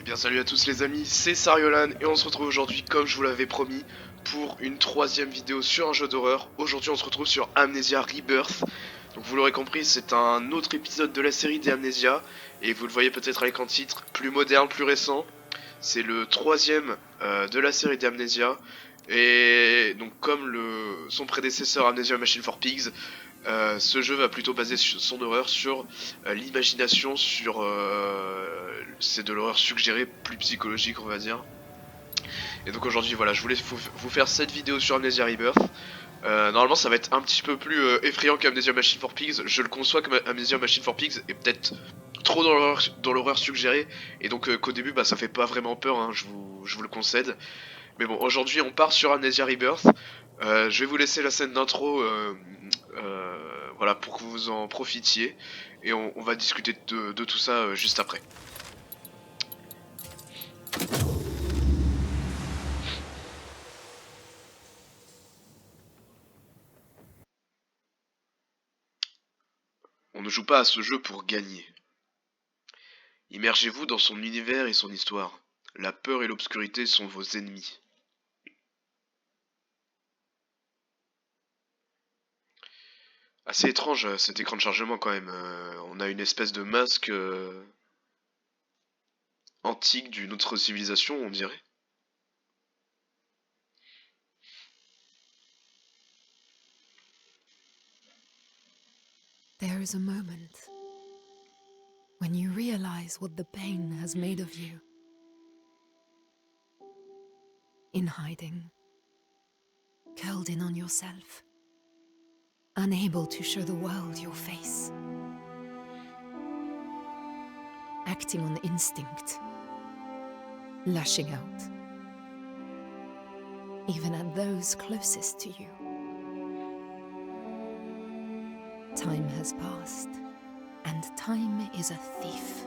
bien salut à tous les amis, c'est Sariolan et on se retrouve aujourd'hui comme je vous l'avais promis pour une troisième vidéo sur un jeu d'horreur. Aujourd'hui on se retrouve sur Amnesia Rebirth. Donc vous l'aurez compris, c'est un autre épisode de la série des Amnesia et vous le voyez peut-être avec un titre plus moderne, plus récent. C'est le troisième de la série des Amnesia et donc comme son prédécesseur Amnesia Machine for Pigs, ce jeu va plutôt baser son horreur sur l'imagination, c'est de l'horreur suggérée, plus psychologique on va dire. Et donc aujourd'hui voilà, je voulais vous faire cette vidéo sur Amnesia Rebirth. Normalement ça va être un petit peu plus effrayant qu'Amnesia Machine for Pigs. Je le conçois comme Amnesia Machine for Pigs est peut-être trop dans l'horreur suggérée. Et donc qu'au début ça fait pas vraiment peur, hein, je vous le concède. Mais bon, aujourd'hui on part sur Amnesia Rebirth. Je vais vous laisser la scène d'intro voilà, pour que vous en profitiez. Et on va discuter de tout ça juste après. On ne joue pas à ce jeu pour gagner. Immergez-vous dans son univers et son histoire. La peur et l'obscurité sont vos ennemis. Assez étrange cet écran de chargement quand même. On a une espèce de masque antique d'une autre civilisation, on dirait. There is a moment when you realize what the pain has made of you. In hiding, curled in on yourself, unable to show the world your face. Acting on instinct, lashing out, even at those closest to you. Time has passed, and time is a thief.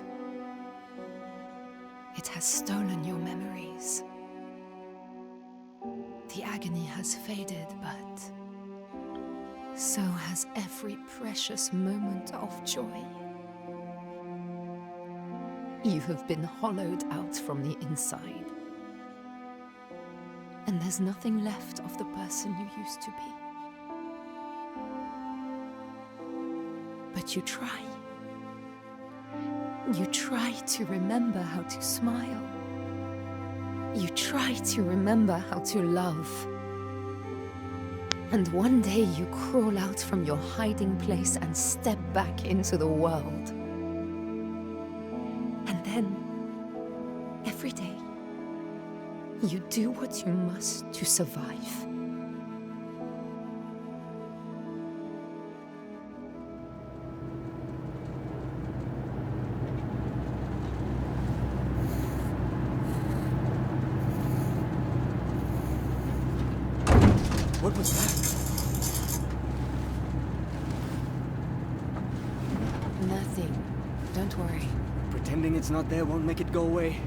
It has stolen your memories. The agony has faded, but so has every precious moment of joy. You have been hollowed out from the inside, and there's nothing left of the person you used to be. But you try. You try to remember how to smile. You try to remember how to love. And one day you crawl out from your hiding place and step back into the world. And then, every day, you do what you must to survive. What was that? Nothing. Don't worry. Pretending it's not there won't make it go away.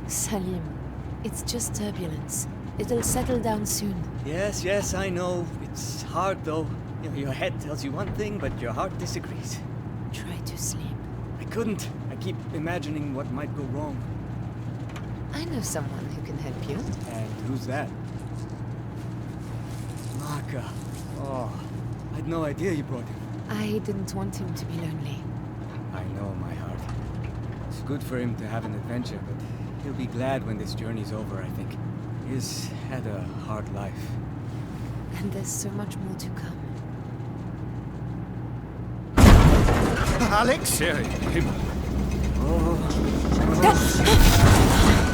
Salim, it's just turbulence. It'll settle down soon. Yes, I know. It's hard though. You know, your head tells you one thing, but your heart disagrees. Try to sleep. I couldn't. I keep imagining what might go wrong. I know someone who can help you. And who's that? Maka. Oh, I had no idea you brought him. I didn't want him to be lonely. I know, my heart. It's good for him to have an adventure, but he'll be glad when this journey's over, I think. He's had a hard life. And there's so much more to come. Alex? Sherry, him.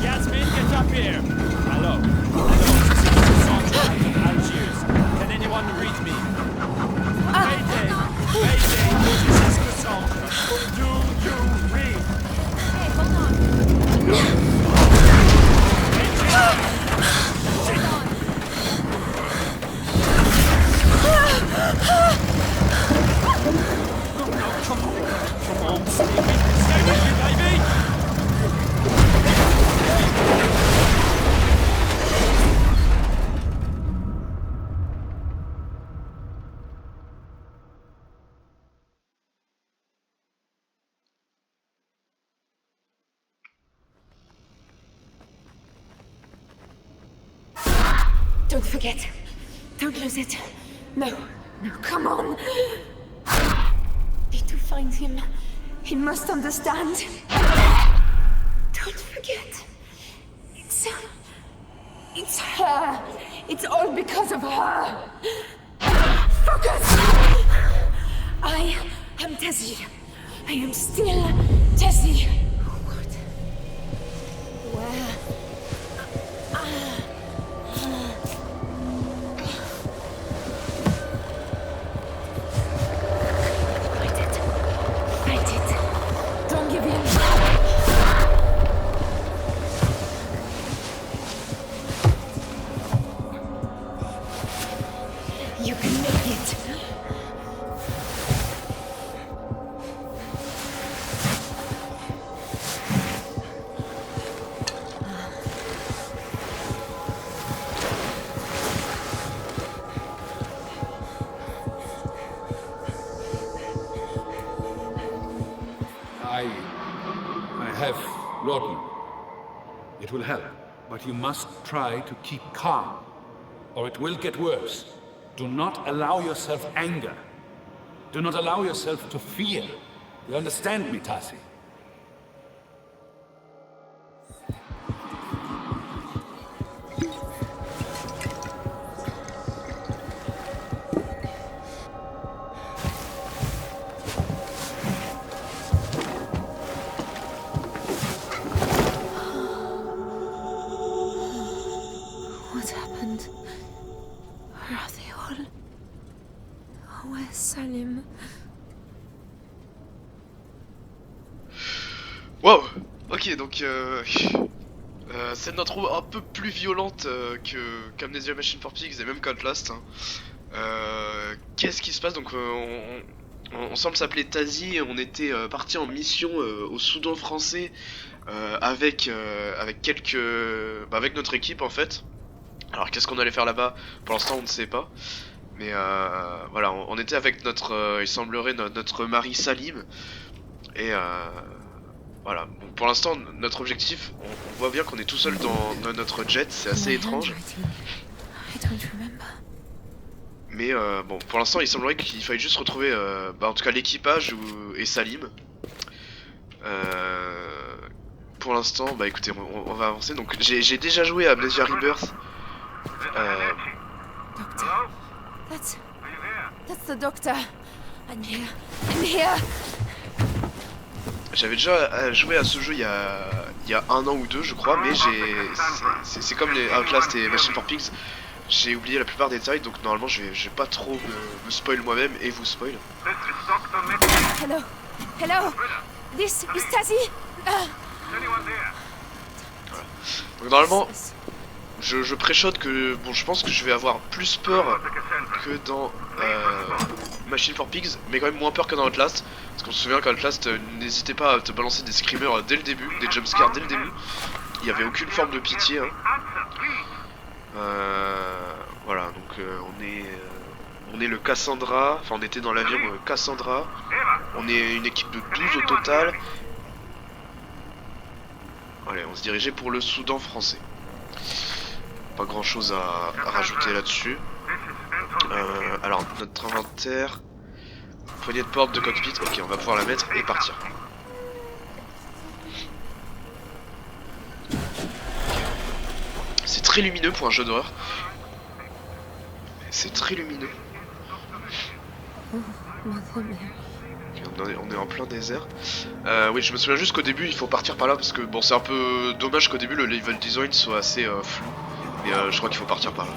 Yasmin, get up here! Hello. Algiers. Can anyone read me? Mayday! Mayday! This is Cassandra. Do you read? Hey, hold on. Come on, stay with me, baby! Don't forget. Don't lose it. No. No, come on. Need to find him. He must understand. Don't forget. It's her. It's all because of her. Focus! I am Tessie. I am still Tessie. What? Where? Fight it. Fight it. Don't give in. You can make it. I have laudanum. It will help, but you must try to keep calm, or it will get worse. Do not allow yourself anger. Do not allow yourself to fear. You understand me, Tassi? What happened? Where are they all? Where's Salim? Wow. Ok, donc cette intro un peu plus violente qu'Amnesia Machine for Pigs et même qu'Outlast. Hein. Qu'est-ce qui se passe? Donc on semble s'appeler Tazi et on était parti en mission au Soudan français avec notre équipe en fait. Alors qu'est-ce qu'on allait faire là-bas? Pour l'instant on ne sait pas. Mais voilà, on était avec notre, il semblerait notre mari Salim. Et voilà, bon, pour l'instant notre objectif, on voit bien qu'on est tout seul dans notre jet, c'est assez étrange. I don't remember. Mais bon, pour l'instant il semblerait qu'il fallait juste retrouver en tout cas l'équipage et Salim. Pour l'instant, bah écoutez, on va avancer. Donc j'ai déjà joué à Amnesia Rebirth. Doctor. That's the doctor. I'm here. I'm here. J'avais déjà joué à ce jeu il y a 1 an ou 2 je crois, mais c'est comme les Outlast et Machine for Pigs, j'ai oublié la plupart des détails, donc normalement je vais pas trop me spoil moi-même et vous spoil. Hello. Hello. This is Tassi. Donc normalement, je préchote que, bon, je pense que je vais avoir plus peur que dans Machine for Pigs, mais quand même moins peur que dans Outlast. Parce qu'on se souvient qu'Outlast, n'hésitez pas à te balancer des screamers dès le début, des jumpscares dès le début. Il n'y avait aucune forme de pitié. Hein. Voilà, donc on est le Cassandra, enfin on était dans l'avion Cassandra. On est une équipe de 12 au total. Allez, on se dirigeait pour le Soudan français. Pas grand chose à rajouter là-dessus. Alors, notre inventaire. Poignée de porte de cockpit. Ok, on va pouvoir la mettre et partir. C'est très lumineux pour un jeu d'horreur. C'est très lumineux. On est en plein désert. Oui, je me souviens juste qu'au début il faut partir par là parce que bon, c'est un peu dommage qu'au début le level design soit assez flou. Mais je crois qu'il faut partir par là.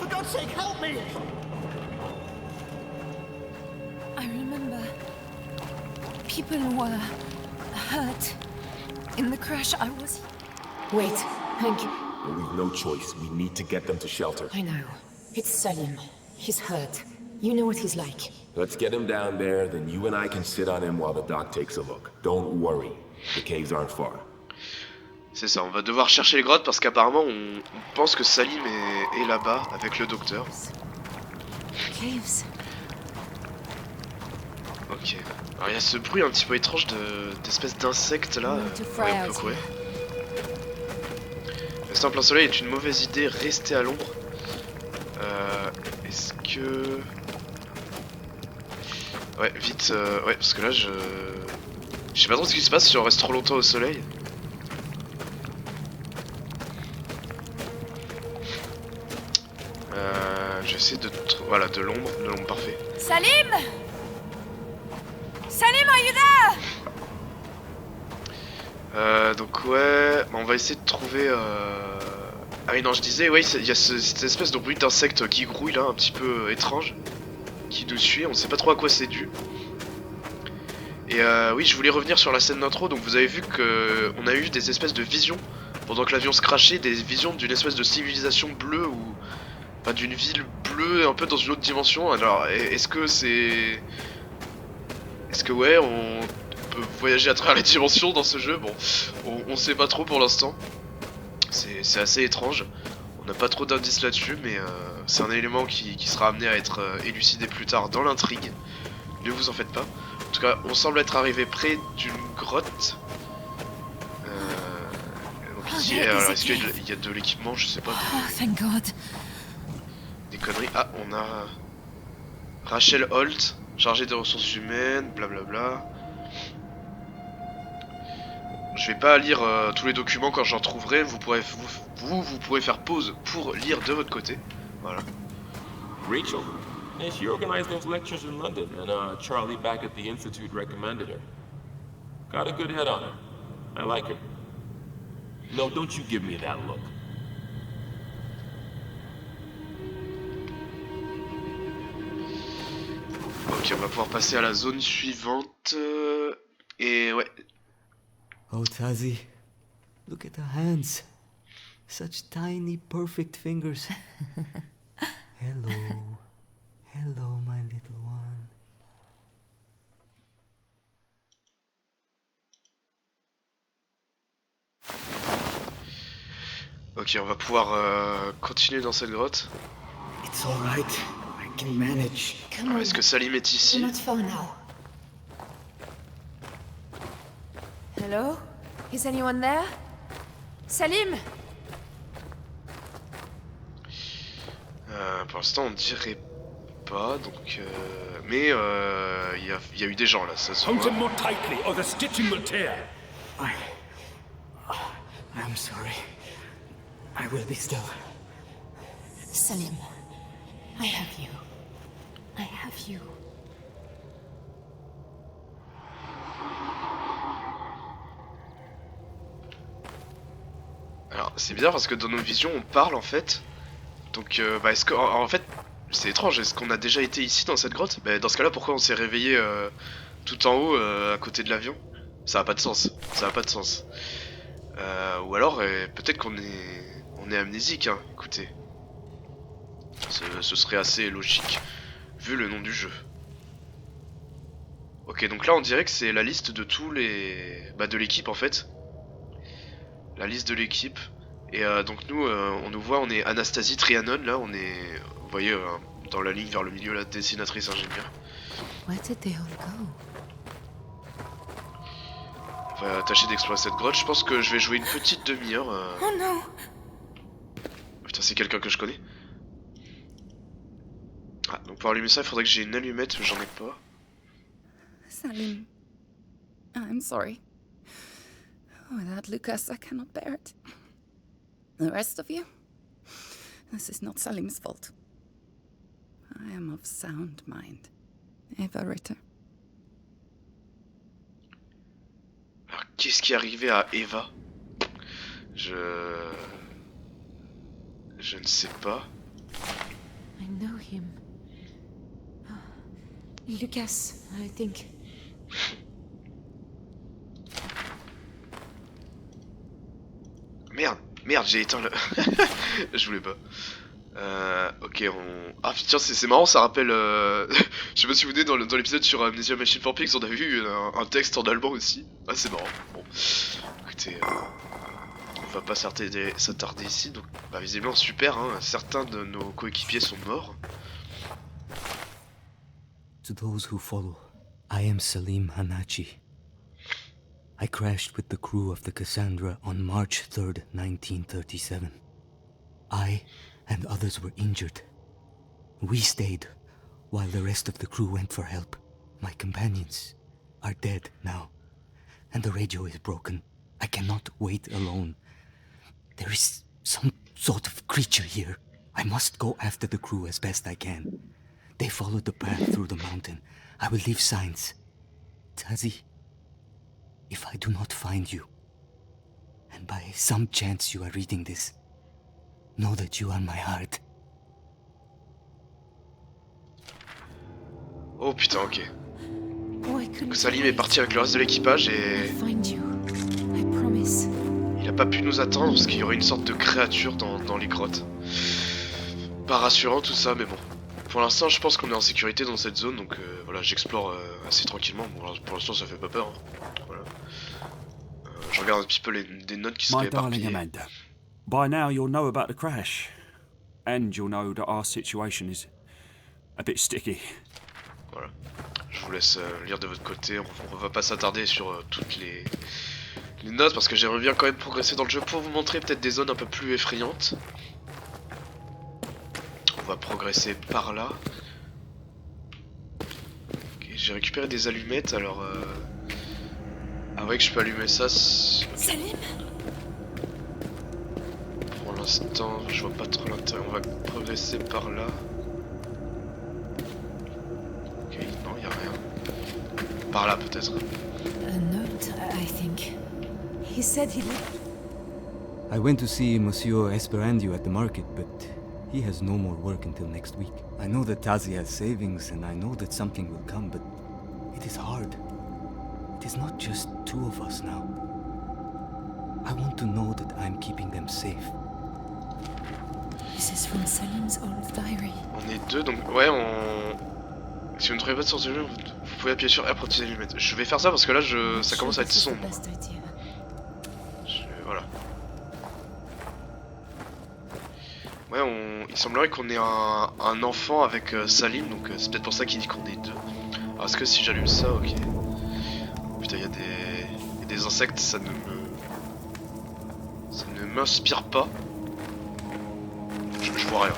I remember people were hurt in the crash. I was. Wait, Hank. We've no choice. We need to get them to shelter. I know. It's Salim. He's hurt. You know what he's like. Let's get him down there, then you and I can sit on him while the doc takes a look. Don't worry. The caves aren't far. C'est ça, on va devoir chercher les grottes parce qu'apparemment on pense que Salim est là-bas avec le docteur. Caves. Ok. Alors il y a ce bruit un petit peu étrange d'espèces d'insectes là. Ouais, donc ouais. Rester en plein soleil est une mauvaise idée, rester à l'ombre. que... Ouais, vite, ouais, parce que là, je sais pas trop ce qui se passe si on reste trop longtemps au soleil. J'essaie de... Voilà, de l'ombre, parfait. Salim! Salim, are you there? Donc ouais, on va essayer de trouver... Ah oui, non, je disais, ouais, il y a cette espèce de bruit d'insecte qui grouille là, un petit peu étrange, qui nous suit, on sait pas trop à quoi c'est dû. Et oui, je voulais revenir sur la scène d'intro, donc vous avez vu que on a eu des espèces de visions, pendant que l'avion se crachait, des visions d'une espèce de civilisation bleue, ou... Enfin, d'une ville bleue, un peu dans une autre dimension. Alors, est-ce que c'est... Est-ce que ouais, on peut voyager à travers les dimensions dans ce jeu? Bon, on sait pas trop pour l'instant. C'est assez étrange. On n'a pas trop d'indices là-dessus, mais c'est un élément qui sera amené à être élucidé plus tard dans l'intrigue. Ne vous en faites pas. En tout cas, on semble être arrivé près d'une grotte. Donc ici, alors est-ce qu'il y a de l'équipement? Je sais pas. Oh, thank God. Des conneries. Ah, on a Rachel Holt, chargée des ressources humaines, blablabla. Je vais pas lire tous les documents quand j'en trouverai. Vous pourrez faire pause pour lire de votre côté. Voilà. Rachel? Yeah, she organized those lectures in London, and Charlie back at the Institute recommended her. Got a good head on her. I like her. No, don't you give me that look. Ok, on va pouvoir passer à la zone suivante. Et ouais. Oh, Tazi, look at the hands. Such tiny, perfect fingers. Hello. Hello, my little one. Ok, on va pouvoir continuer dans cette grotte. It's all right. I can manage. Come on. Est-ce que Salim est We're ici? not far now. Hello? Is anyone there? Salim? Pour l'instant, on dirait pas, donc... Mais il y a eu des gens là, ça se Hold him voit. more tightly, or the stitching will tear. I'm sorry. I will be still. Salim, I have you. I have you. Alors, c'est bizarre parce que dans nos visions, on parle en fait. Donc, bah, est-ce que... En fait, c'est étrange, est-ce qu'on a déjà été ici dans cette grotte? Bah, dans ce cas-là, pourquoi on s'est réveillé tout en haut à côté de l'avion? Ça a pas de sens, ça a pas de sens. Ou alors, peut-être qu'on est amnésique, hein, écoutez. Ce serait assez logique, vu le nom du jeu. Ok, donc là on dirait que c'est la liste de tous les... Bah, de l'équipe en fait. La liste de l'équipe. Et donc nous, on nous voit, on est Anastasie Trianon, là, on est... Vous voyez, dans la ligne vers le milieu, la dessinatrice ingénieure. Where did they all go? On va tâcher d'explorer cette grotte, je pense que je vais jouer une petite demi-heure. Oh non! Putain, c'est quelqu'un que je connais. Ah, donc pour allumer ça, il faudrait que j'ai une allumette, mais j'en ai pas. Salim, I'm sorry. Without Lucas, I cannot bear it. The rest of you? This is not Salim's fault. I am of sound mind. Eva Ritter. Alors, qu'est-ce qui est arrivé à Eva? Je ne sais pas. I know him. Lucas, I think. Merde, j'ai éteint le... Je voulais pas. Ok, on... Ah tiens, c'est marrant, ça rappelle... Je sais pas si vous venez dans l'épisode sur Amnesia Machine for Pigs, on a vu un texte en allemand aussi. Ah, c'est marrant. Bon, écoutez, on va pas s'attarder ici, donc... Bah, visiblement, super, hein. Certains de nos coéquipiers sont morts. To those who follow, I am Salim Hanachi. I crashed with the crew of the Cassandra on March 3rd, 1937. I and others were injured. We stayed while the rest of the crew went for help. My companions are dead now, and the radio is broken. I cannot wait alone. There is some sort of creature here. I must go after the crew as best I can. They followed the path through the mountain. I will leave signs. Tazi, if I do not find you, and by some chance you are reading this, know that you are my heart. Oh putain, ok. Oh, I couldn't Donc Salim est parti avec le reste de l'équipage et find you. I promise. il a pas pu nous attendre parce qu'il y aurait une sorte de créature dans les grottes. Pas rassurant tout ça, mais bon. Pour l'instant, je pense qu'on est en sécurité dans cette zone, donc voilà, j'explore assez tranquillement. Bon, alors, pour l'instant, ça fait pas peur. Hein. Voilà. Je regarde un petit peu des notes qui seraient My darling éparpillées. Amanda, by now you'll know about the crash. And you'll know that our situation is a bit sticky. Voilà. Je vous laisse lire de votre côté. On va pas s'attarder sur toutes les notes parce que j'aimerais bien quand même progresser dans le jeu pour vous montrer peut-être des zones un peu plus effrayantes. On va progresser par là. Ok, j'ai récupéré des allumettes alors. Ah ouais, que je peux allumer ça. Salim? Pour l'instant, je vois pas trop l'intérêt. On va progresser par là. Ok, non, y a rien. Par là peut-être. A note, I think. He said he lived. I went to see Monsieur Esperandio at the market, but he has no more work until next week. I know that Tazi has savings, and I know that something will come, but it is hard. It is not just two of us now. I want to know that I'm keeping them safe. This is from Salim's old diary. On est deux, donc ouais, si vous ne trouvez pas de source de lumière, vous pouvez appuyer sur R pour utiliser les allumettes. Je vais faire ça parce que là, ça commence à être sombre. Voilà. Ouais, il semblerait qu'on ait un enfant avec Salim, donc c'est peut-être pour ça qu'il dit qu'on est deux. Alors est-ce que si j'allume ça, ok. Putain, il y a des insectes, ça ne m'inspire pas. Je vois rien.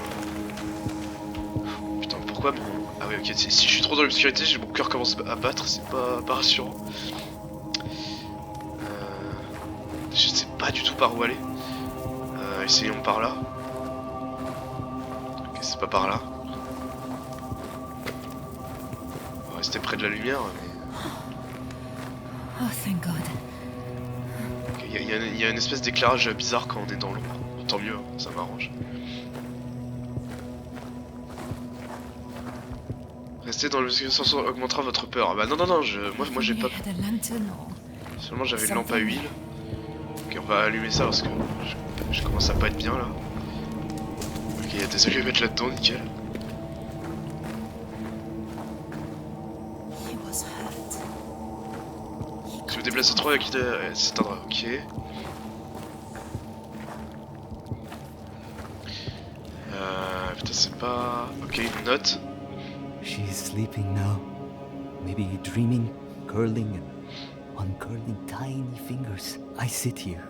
Putain, pourquoi mon... Ah oui, ok, si je suis trop dans l'obscurité, mon cœur commence à battre, c'est pas rassurant. Je sais pas du tout par où aller. Essayons par là. Ok, c'est pas par là. On va rester près de la lumière, mais... Oh, thank God. Okay, y a une espèce d'éclairage bizarre quand on est dans l'ombre. Tant mieux, hein, ça m'arrange. Rester dans l'obscurité augmentera votre peur. Ah bah non, moi j'ai pas... Had a lantern or Seulement j'avais une lampe à huile. Ok, on va allumer ça parce que je commence à pas être bien là. Ok, il y a des allumettes là-dedans, nickel. he was hurt. Si vous déplacez trop, il s'éteindra. Ok. Putain, c'est pas... Ok, une note. She is sleeping now. Maybe dreaming, curling and uncurling tiny fingers. I sit here,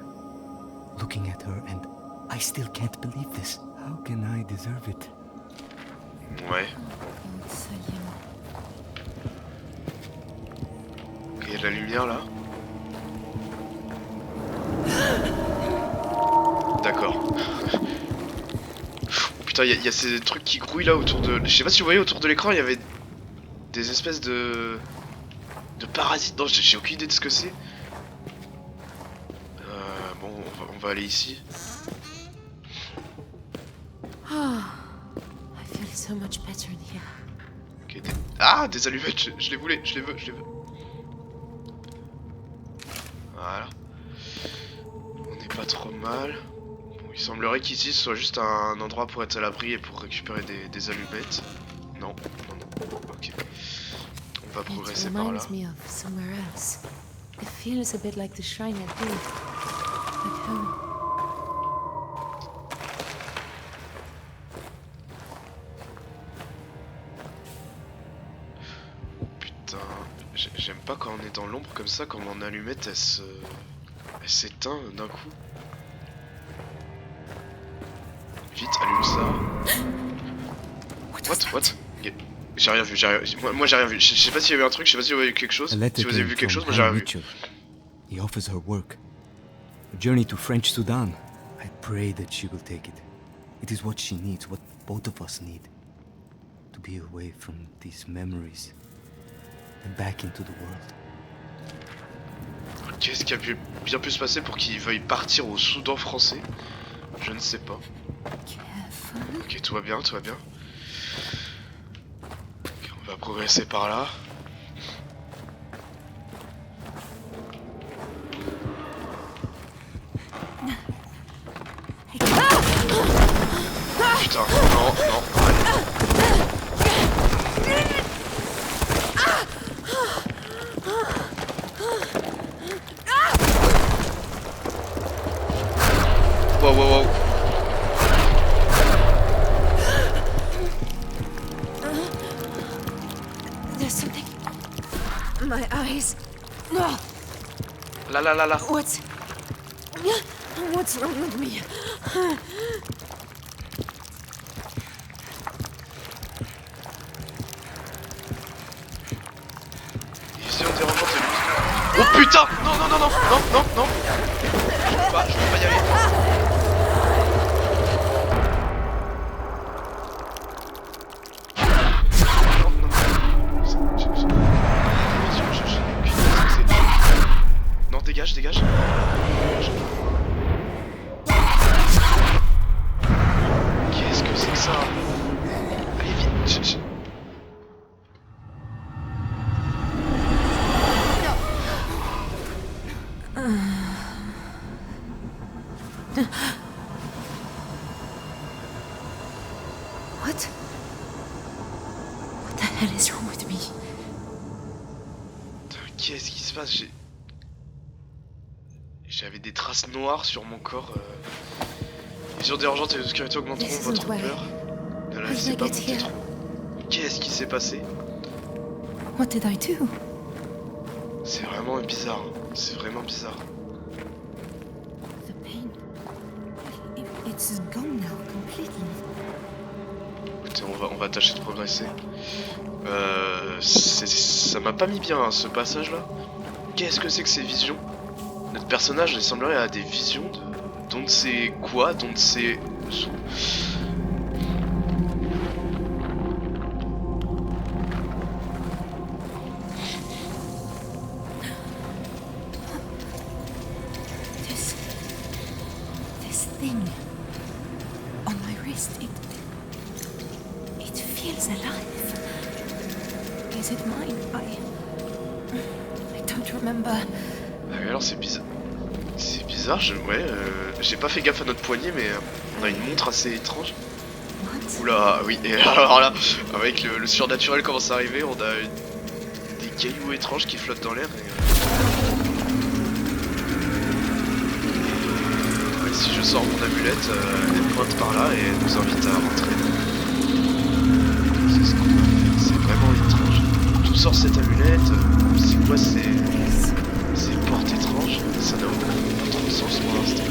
looking at her, and I still can't believe this. How can I deserve it? Ouais. Old Salim. Ok, il y a de la lumière là. D'accord. Putain, il y a ces trucs qui grouillent là autour de... Je sais pas si vous voyez autour de l'écran, il y avait des espèces de parasites. Non, j'ai aucune idée de ce que c'est. Bon, on va aller ici. Ah, I feel so much better in here. Ok, ah, des allumettes, je les voulais, je les veux. Voilà. On n'est pas trop mal. Bon, il semblerait qu'ici ce soit juste un endroit pour être à l'abri et pour récupérer des allumettes. Non. Ok. On va progresser It par là. reminds me of somewhere else. It feels a bit like the shrine at Booth. Like home. Putain, j'aime pas quand on est dans l'ombre comme ça, quand mon allumette elle s'éteint d'un coup. Vite, allume ça. What What? J'ai rien vu, moi j'ai rien vu. Je sais pas s'il y avait un truc, je sais pas si vous avez vu quelque chose. A letter Si vous avez came vu quelque from chose, moi j'ai rien Han vu. Mitchell. He offers her work. A journey to French Sudan. I pray that she will take it. It is what she needs, what both of us need. To be away from these memories and back into the world. Qu'est-ce qui a bien pu se passer pour qu'il veuille partir au Soudan français? Je ne sais pas. Ok, tout va bien, tout va bien. Ok, on va progresser par là. Putain, non, allez. Wow. There's something. My eyes. No. Là. What's wrong with me? Vision dérangeante, c'est lui. Oh putain! Non. Je peux pas y aller. Non, dégage. Qu'est-ce que c'est que ça? Allez vite. What? What the hell is wrong with me? Putain, qu'est-ce qui se passe? J'avais des traces noires sur mon corps. Vision dérangeante et l'obscurité augmenteront This votre isn't where- peur. Ne la How did laissez I pas get monter here? trop. Qu'est-ce qui s'est passé? What did I do? C'est vraiment bizarre. C'est vraiment bizarre. The pain. It's gone now completely. Écoutez, on va tâcher de progresser. Ça m'a pas mis bien hein, ce passage là. Qu'est-ce que c'est que ces visions? Notre personnage il semblerait avoir des visions de... Dont ne sait quoi, dont ne sait où. This thing on my wrist, it feels alive. Is it mine? I don't remember. Ah oui, alors c'est bizarre. C'est bizarre, j'ai pas fait gaffe à notre poignet, mais on a une montre assez étrange. What? Oula, oui, et alors là, avec le surnaturel commence à arriver, on a des cailloux étranges qui flottent dans l'air. Ouais, si je sors mon amulette, elle pointe par là et elle nous invite à rentrer. C'est ce qu'on va faire, c'est vraiment étrange. D'où sort cette amulette? C'est quoi ces portes étranges? Ça n'a pas trop de sens pour l'instant.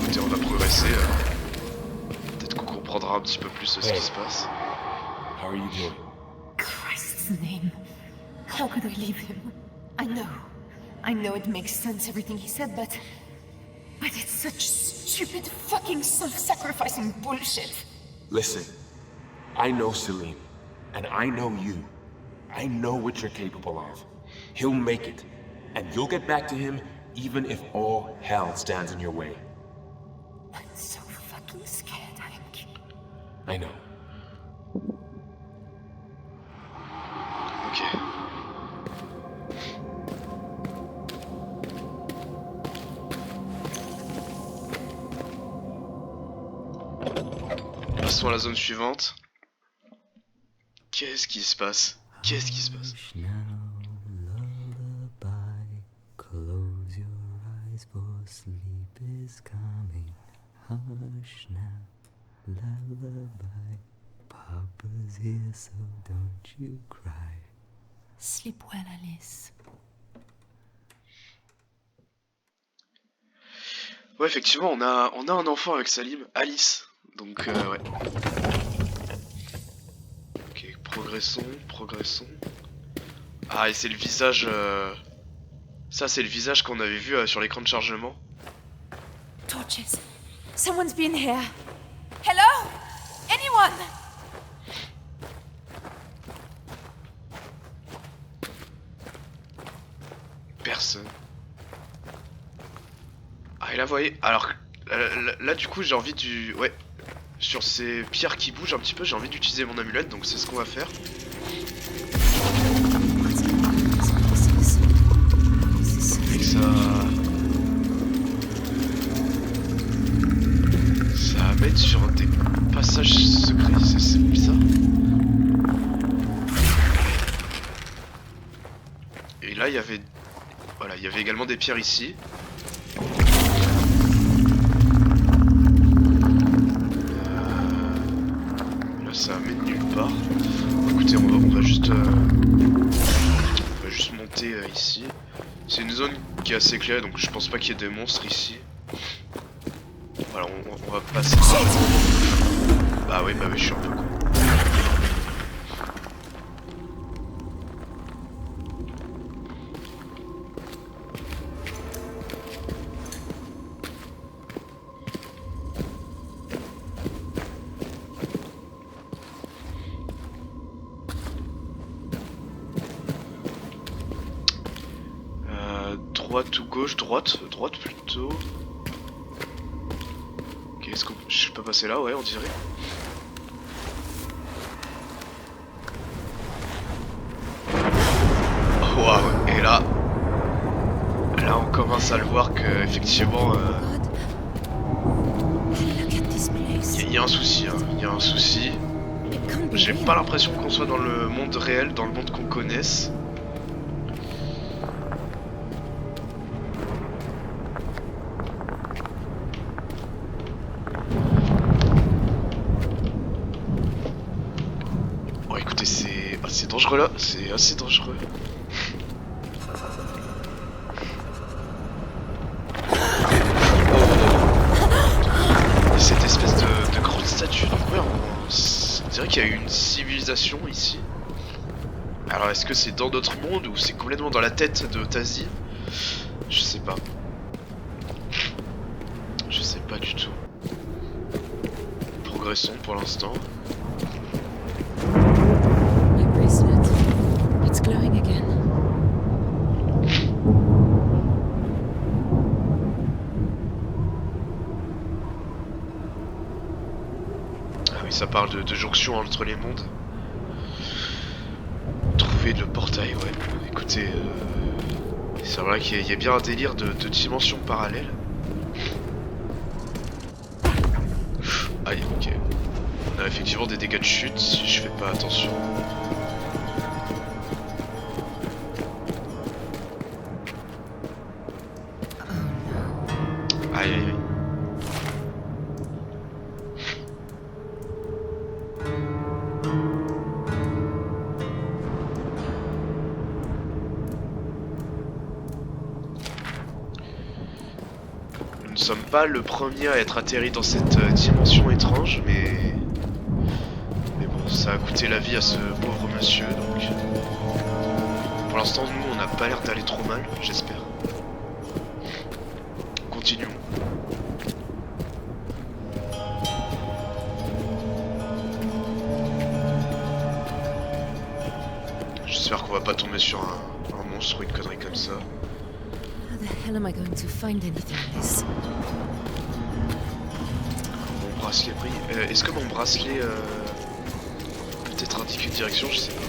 Écoutez, on va progresser. Peut-être qu'on comprendra un petit peu plus ce qui se passe. How are you doing? Christ's name. How could I leave him? I know it makes sense everything he said, but it's such stupid fucking self-sacrificing bullshit. Listen, I know Celine, and I know you. I know what you're capable of. He'll make it, and you'll get back to him even if all hell stands in your way. I'm so fucking scared, Hank. I know. Ok. Passons à la zone suivante. Qu'est-ce qui se passe? Qu'est-ce qui se passe? Hush now, lullaby. Close your eyes, for sleep is coming. Hush now, lullaby. Papa's here, so don't you cry. Sleep well, Alice. Ouais, effectivement, on a un enfant avec Salim, Alice. Donc, ouais. progressons. Ah, et c'est le visage... Ça, c'est le visage qu'on avait vu sur l'écran de chargement. Torches. Someone's been here. Hello? Anyone? Personne. Ah, et là, vous voyez... Alors, là, du coup, j'ai envie du... Ouais. Sur ces pierres qui bougent un petit peu, j'ai envie d'utiliser mon amulette, donc c'est ce qu'on va faire. Et ça amène sur des passages secrets, c'est bizarre. Et là il y avait... Voilà, il y avait également des pierres ici. Là ça amène nulle part. Écoutez, on va juste monter ici. C'est une zone qui est assez claire, donc je pense pas qu'il y ait des monstres ici. Voilà, on va passer. Bah oui, je suis un peu con. Droite ou gauche? Droite plutôt. Ok, est-ce que je peux passer là? Ouais, on dirait. Oh, waouh, et là on commence à le voir que effectivement il y a un souci, hein. Il y a un souci. J'ai pas l'impression qu'on soit dans le monde réel, dans le monde qu'on connaisse. C'est dangereux là, c'est assez dangereux. Et cette espèce de grande statue, donc ouais, on dirait qu'il y a eu une civilisation ici. Alors est-ce que c'est dans notre monde ou c'est complètement dans la tête de Tazi? Je sais pas. Je sais pas du tout. Progressons pour l'instant. It's glowing again. Ah oui, ça parle de jonction entre les mondes. Trouver le portail, ouais. Écoutez, c'est vrai qu'il y a bien un délire de dimensions parallèles. Aïe, ok. On a effectivement des dégâts de chute si je fais pas attention. Aïe, aïe, aïe. Nous ne sommes pas le premier à être atterri dans cette dimension étrange, mais bon, ça a coûté la vie à ce pauvre monsieur, donc pour l'instant, nous, on n'a pas l'air d'aller trop mal, j'espère. Continuons. J'espère qu'on va pas tomber sur un monstre ou une connerie comme ça. How the hell am I going to find anything in this? Mon bracelet brille. Est-ce que mon bracelet peut-être indique une direction? Je sais pas.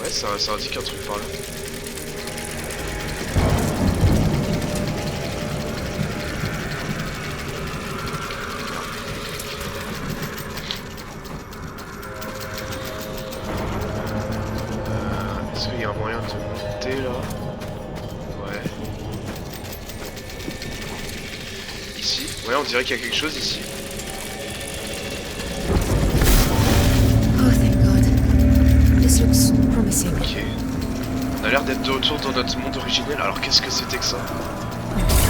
Ouais, ça indique un truc par là. Est-ce qu'il y a un moyen de monter là? Ouais. Ici? Ouais, on dirait qu'il y a quelque chose ici. Oh, thank God. This looks promising. Ok. On a l'air d'être de retour dans notre monde originel. Alors qu'est-ce que c'était que ça?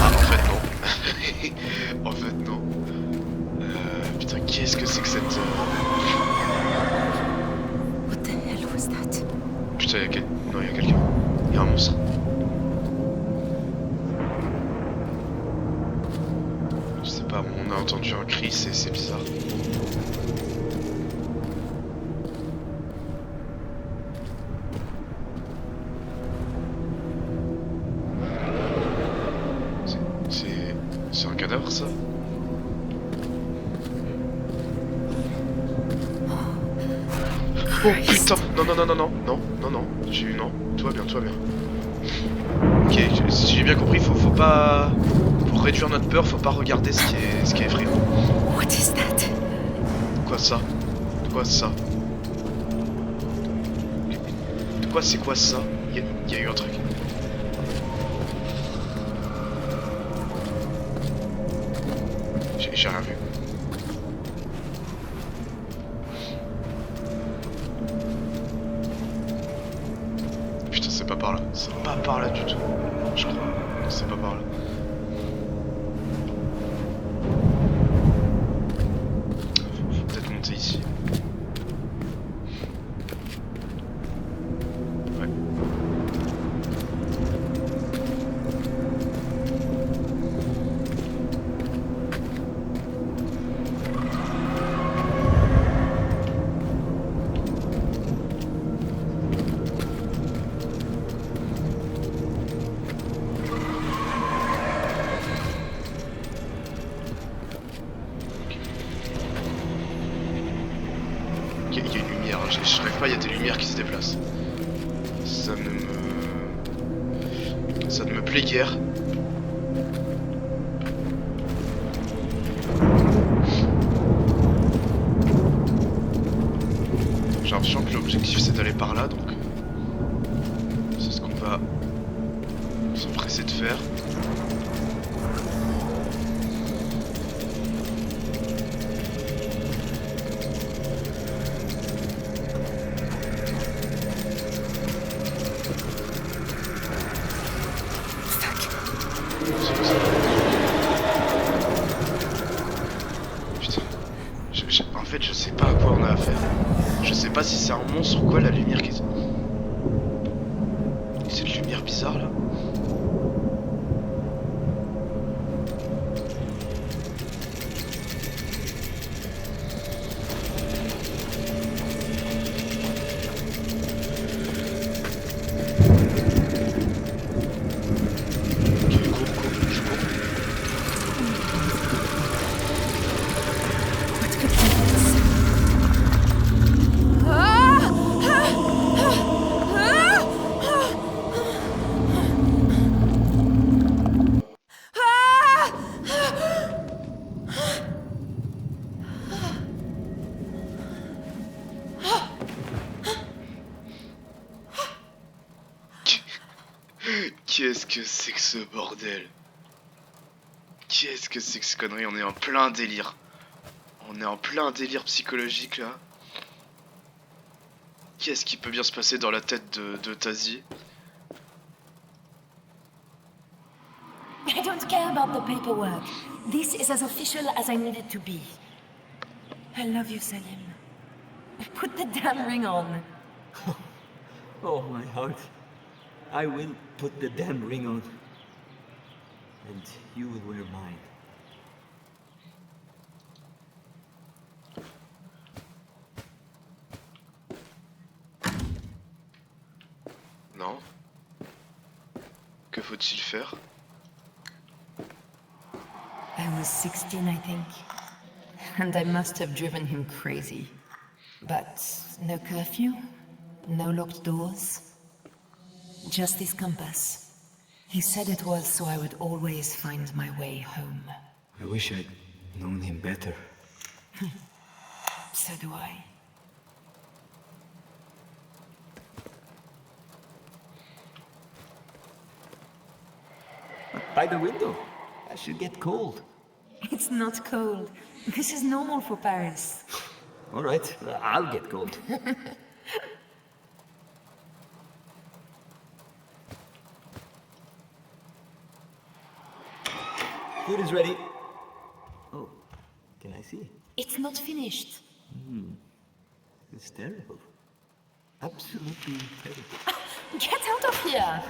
Ah, en fait non. En fait non. Putain, qu'est-ce que c'est que cette... was that? Putain, non, il y a quelqu'un. Il y a un monstre. Je sais pas, on a entendu un cri, c'est bizarre. C'est un cadavre, ça? Oh putain! Non, non, non, non, non, non, non, non, j'ai eu non. Tout va bien, tout va bien. Ok, si j'ai bien compris, faut pas... Pour réduire notre peur, faut pas regarder ce qui est effrayant. What is that? Quoi ça? Quoi ça? Quoi c'est quoi ça? Y a eu un truc. J'ai rien vu. Putain, c'est pas par là. C'est pas par là du tout. Je crois. Non, c'est pas par là. Faut peut-être monter ici. Ouais. Il y a une lumière, je rêve pas, il y a des lumières qui se déplacent. Ça ne me plaît guère. J'ai l'impression que l'objectif c'est d'aller par là, donc c'est ce qu'on va s'empresser de faire. Putain. En fait, je sais pas à quoi on a affaire. Je sais pas si c'est un monstre ou quoi, la lumière qui... Cette lumière bizarre là. Qu'est-ce que c'est que ce bordel? Qu'est-ce que c'est que ce connerie? On est en plein délire. On est en plein délire psychologique là. Qu'est-ce qui peut bien se passer dans la tête de Tasi? I don't care about the paperwork. This is as official as I need it to be. I love you, Salim. Put the damn ring on. Oh, my heart. I will put the damn ring on. And you will wear mine. Non. Que faut-il faire? I was 16, I think. And I must have driven him crazy. But no curfew, no locked doors. Just this compass. He said it was so I would always find my way home. I wish I'd known him better. So do I. By the window. I should get cold. It's not cold. This is normal for Paris. All right, I'll get cold. Food is ready. Oh, can I see? It's not finished. It's terrible. Absolutely terrible. Get out of here!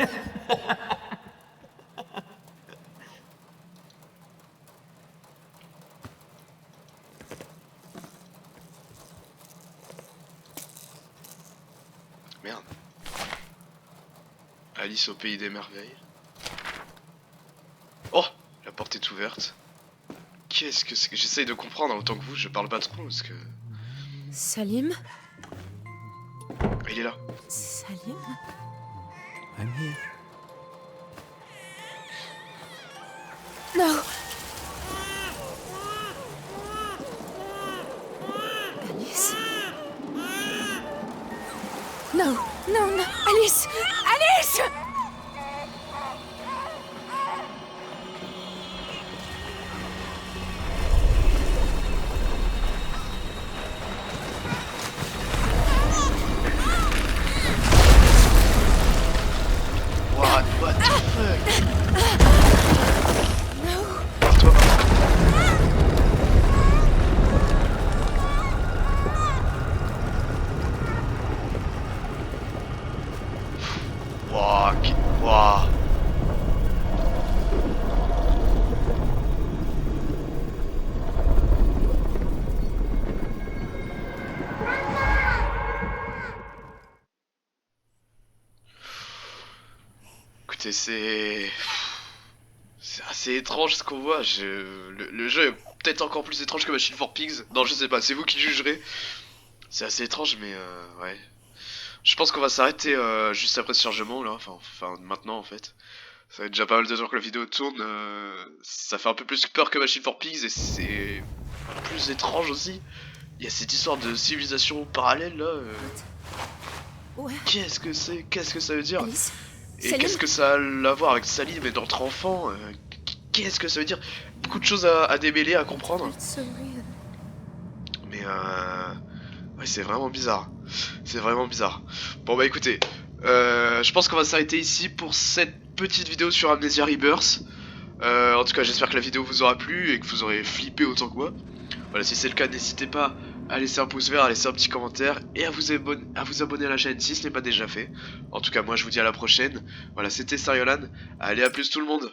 Merde. Alice au pays des merveilles. Oh, la porte est ouverte. Qu'est-ce que c'est que j'essaye de comprendre autant que vous, je parle pas trop parce que... Salim? Il est là. Salim? I'm here. No! Alice? No, no, no! Alice! Alice! What the fuck? No! Toi, Wouah, wouah. Écoutez, c'est assez étrange ce qu'on voit. Le jeu est peut-être encore plus étrange que Machine for Pigs. Non, je sais pas, c'est vous qui jugerez. C'est assez étrange, mais ouais. Je pense qu'on va s'arrêter juste après ce chargement là, enfin maintenant en fait. Ça fait déjà pas mal de temps que la vidéo tourne, ça fait un peu plus peur que Machine for Pigs et c'est plus étrange aussi. Il y a cette histoire de civilisation parallèle là. Ouais. Qu'est-ce que c'est? Qu'est-ce que ça veut dire? Alice? Et Salim? qu'est-ce que ça a à voir avec Salim et notre enfant? Qu'est-ce que ça veut dire? Beaucoup de choses à démêler, à comprendre. It's so real. Mais ouais, c'est vraiment bizarre. C'est vraiment bizarre. Bon bah écoutez, je pense qu'on va s'arrêter ici pour cette petite vidéo sur Amnesia Rebirth. En tout cas, j'espère que la vidéo vous aura plu et que vous aurez flippé autant que moi. Voilà, si c'est le cas, n'hésitez pas à laisser un pouce vert, à laisser un petit commentaire et à vous abonner à la chaîne si ce n'est pas déjà fait. En tout cas, moi je vous dis à la prochaine. Voilà, c'était Sariolan. Allez, à plus tout le monde.